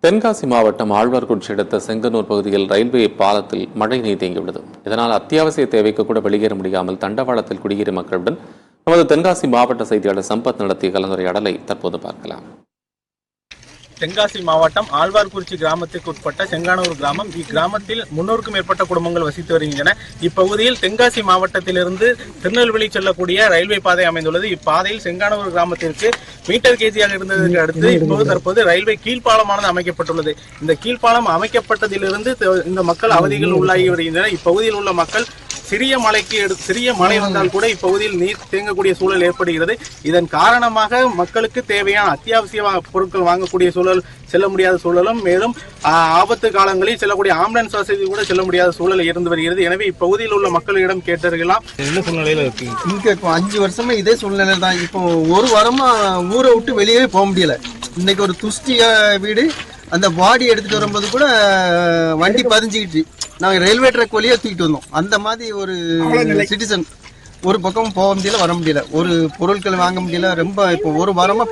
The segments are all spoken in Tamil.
தென்காசி மாவட்டம் ஆழ்வார்குறிச்சி அடுத்த செங்கனூர் பகுதியில் ரயில்வே பாலத்தில் மழை நீர் தேங்கியுள்ளது. இதனால் அத்தியாவசிய தேவைக்கு கூட வெளியேற முடியாமல் தண்டவாளத்தில் குடியேறிய மக்களுடன் நமது தென்காசி மாவட்ட செய்தியாளர் சம்பத் நடத்திய கலந்துரையாடலை தற்போது பார்க்கலாம். தென்காசி மாவட்டம் ஆழ்வார்குறிச்சி கிராமத்திற்கு உட்பட்ட செங்கானூர் கிராமம். இக்கிராமத்தில் 300க்கும் மேற்பட்ட குடும்பங்கள் வசித்து வருகின்றன. இப்பகுதியில் தென்காசி மாவட்டத்திலிருந்து திருநெல்வேலி செல்லக்கூடிய ரயில்வே பாதை அமைந்துள்ளது. இப்பாதையில் செங்கானூர் கிராமத்திற்கு மீட்டர் கேஜியாக இருந்ததற்கு அடுத்து தற்போது ரயில்வே கீழ்ப்பாலமானது அமைக்கப்பட்டுள்ளது. இந்த கீழ்ப்பாலம் அமைக்கப்பட்டதிலிருந்து இந்த மக்கள் அவதிகள் உள்ளாகி வருகின்றனர். இப்பகுதியில் உள்ள மக்கள் சிறிய மழை வந்தால் கூட இப்பகுதியில் நீர் தேங்கக்கூடிய சூழல் ஏற்படுகிறது. இதன் காரணமாக மக்களுக்கு தேவையான அத்தியாவசிய பொருட்கள் வாங்கக்கூடிய சூழல் செல்ல முடியாத சூழலும், மேலும் ஆபத்து காலங்களில் செல்லக்கூடிய ஆம்புலன்ஸ் வசதி கூட செல்ல முடியாத சூழல் இருந்து வருகிறது. எனவே இப்பகுதியில் உள்ள மக்களிடம் கேட்டறியலாம் என்ன சூழ்நிலையில இருக்கு. இங்க 5 வருஷமா இதே சூழ்நிலை தான். இப்போ ஒரு வாரமா ஊரை விட்டு வெளியே போக முடியல. இன்னைக்கு ஒரு துஷ்டிய வீடு அந்த பாடி எடுத்துட்டு வரும்போது கூட வண்டி பதிஞ்சுக்கிட்டு நாங்கள் ரயில்வே ட்ராக் வழியாக தூக்கிட்டு வந்தோம். அந்த மாதிரி ஒரு சிட்டிசன் ஒரு பக்கம் போக முடியல, வர முடியல, ஒரு பொருட்கள் வாங்க முடியல. ரொம்ப இப்போ ஒரு வாரமா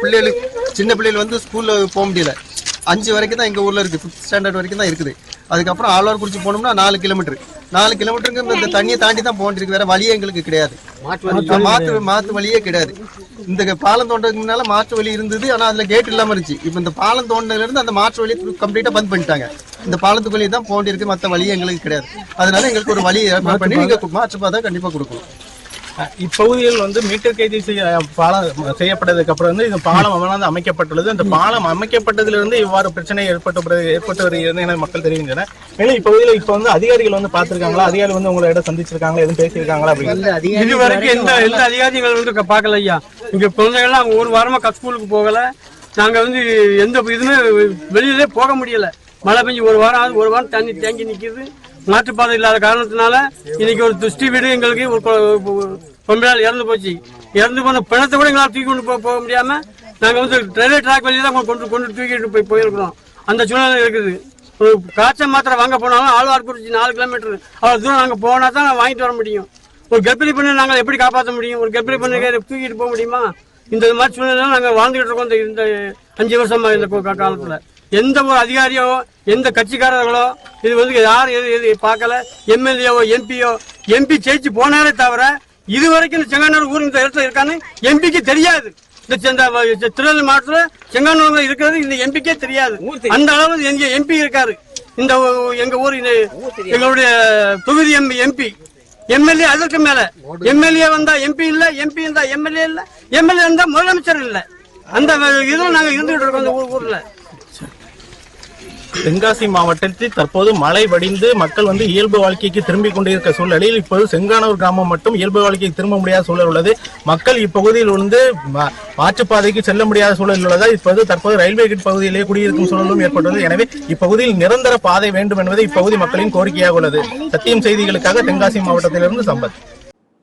சின்ன பிள்ளைகள் வந்து ஸ்கூல்ல போக முடியல. 5 வரைக்கும் தான் எங்க ஊர்ல இருக்கு, 5th ஸ்டாண்டர்ட் வரைக்கும் தான் இருக்குது. அதுக்கப்புறம் ஆழ்வார்குறிச்சி போனோம்னா 4 கிலோமீட்டருக்கு இந்த தண்ணியை தாண்டி தான் போக வேண்டியிருக்கு. வேற வழியே எங்களுக்கு கிடையாது, மாற்று வழியே கிடையாது. இந்த பாலம் தோண்டதுக்கு முன்னால மாற்று வழி இருந்தது, ஆனா அதுல கேட் இல்லாம இருந்துச்சு. இப்ப இந்த பாலம் தோண்டதுல இருந்து அந்த மாற்று வழி கம்ப்ளீட்டா பந்த் பண்ணிட்டாங்க. இந்த பாலத்துக்கு வழி தான் போக வேண்டியிருக்கு, மற்ற வழியே எங்களுக்கு கிடையாது. அதனால எங்களுக்கு ஒரு வழி ஏற்பாடு பண்ணி நீங்க மாற்று பாதை கண்டிப்பா கொடுக்கணும். இப்பகுதியில் வந்து மீட்டர் கேஜி பாலம் செய்யப்பட்டதுக்கு அப்புறம் வந்து இந்த பாலம் அமைக்கப்பட்டுள்ளது. இந்த பாலம் அமைக்கப்பட்டதிலிருந்து இவ்வாறு பிரச்சனை ஏற்பட்டு வருகிறது என மக்கள் தெரிவிக்கின்றனர். மேலும் இப்பகுதியில் இப்ப வந்து அதிகாரிகள் வந்து பார்த்திருக்காங்களா, அதிகாரிகள் வந்து உங்களை இடம் சந்திச்சிருக்காங்களா, எதுவும் பேசியிருக்காங்களா அப்படின்னு? இது வரைக்கும் எந்த அதிகாரிகள் வந்து பார்க்கல ஐயா. இங்க குழந்தைகள்லாம் ஒரு வாரமா ஸ்கூலுக்கு போகல. நாங்க வந்து எந்த இதுவுமே வெளியிலே போக முடியல. மழை பெஞ்சு ஒரு வாரம் தண்ணி தேங்கி நிற்கிது. மாற்றுப்பாதை இல்லாத காரணத்தினால இன்னைக்கு ஒரு துஷ்டி வீடு எங்களுக்கு பொம்பளால் இறந்து போச்சு. இறந்து போன பிணத்தை கூட எங்களால் தூக்கி கொண்டு போக முடியாம நாங்க வந்து ரயில்வே ட்ராக் வழியே தான் கொண்டு தூக்கிட்டு போயிருக்கிறோம். அந்த சூழ்நிலை இருக்குது. ஒரு காய்ச்சல் மாத்திரை வாங்க போனாலும் ஆழ்வார்குறிச்சி 4 கிலோமீட்டர் அவ்வளவு தூரம் நாங்க போனா தான் வாங்கிட்டு வர முடியும். ஒரு கர்ப்பிணி பெண்ணை நாங்கள் எப்படி காப்பாற்ற முடியும்? ஒரு கர்ப்பிணி பெண்ணை தூக்கிட்டு போக முடியுமா? இந்த மாதிரி சூழ்நிலை நாங்கள் வாழ்ந்துகிட்டு இருக்கோம். இந்த 5 வருஷமா இந்த காலத்துல எந்த ஒரு அதிகாரியோ எந்த கட்சிக்காரர்களோ இது வந்து யாரும் எது பார்க்கல. எம்எல்ஏவோ எம்பி ஜெயிச்சு போனாரே தவிர இதுவரைக்கும் இந்த செங்கானூர் ஊர் இந்த இடத்துல இருக்கான்னு எம்பிக்கு தெரியாது. இந்த திருநெல்வேலி மாவட்டத்துல செங்கானூர்ல இருக்கிறது இந்த எம்பிக்கே தெரியாது. அந்த அளவு எங்க எம்பி இருக்காரு. இந்த எங்க ஊர் எங்களுடைய தொகுதி எம்பி எம்எல்ஏ அதற்கு மேல எம்எல்ஏ வந்தா எம்பி இல்ல, எம்பி இருந்தா எம்எல்ஏ இல்ல, எம்எல்ஏ இருந்தா முதலமைச்சர் இல்ல. அந்த இதுல நாங்க இருந்துகிட்டு இருக்கோம் இந்த ஊர்ல. தென்காசி மாவட்டத்தில் தற்போது மழை வடிந்து மக்கள் வந்து இயல்பு வாழ்க்கைக்கு திரும்பிக் கொண்டிருக்க சூழலில் இப்போது செங்கானூர் கிராமம் மட்டும் இயல்பு வாழ்க்கைக்கு திரும்ப முடியாத சூழல் உள்ளது. மக்கள் இப்பகுதியில் வந்து மாற்றுப்பாதைக்கு செல்ல முடியாத சூழல் உள்ளதால் இப்போது தற்போது ரயில்வே கேட் பகுதியிலே குடியிருக்கும் சூழலும் ஏற்பட்டுள்ளது. எனவே இப்பகுதியில் நிரந்தர பாதை வேண்டும் என்பது இப்பகுதி மக்களின் கோரிக்கையாக உள்ளது. சத்தியம் செய்திகளுக்காக தென்காசி மாவட்டத்திலிருந்து சம்பத்.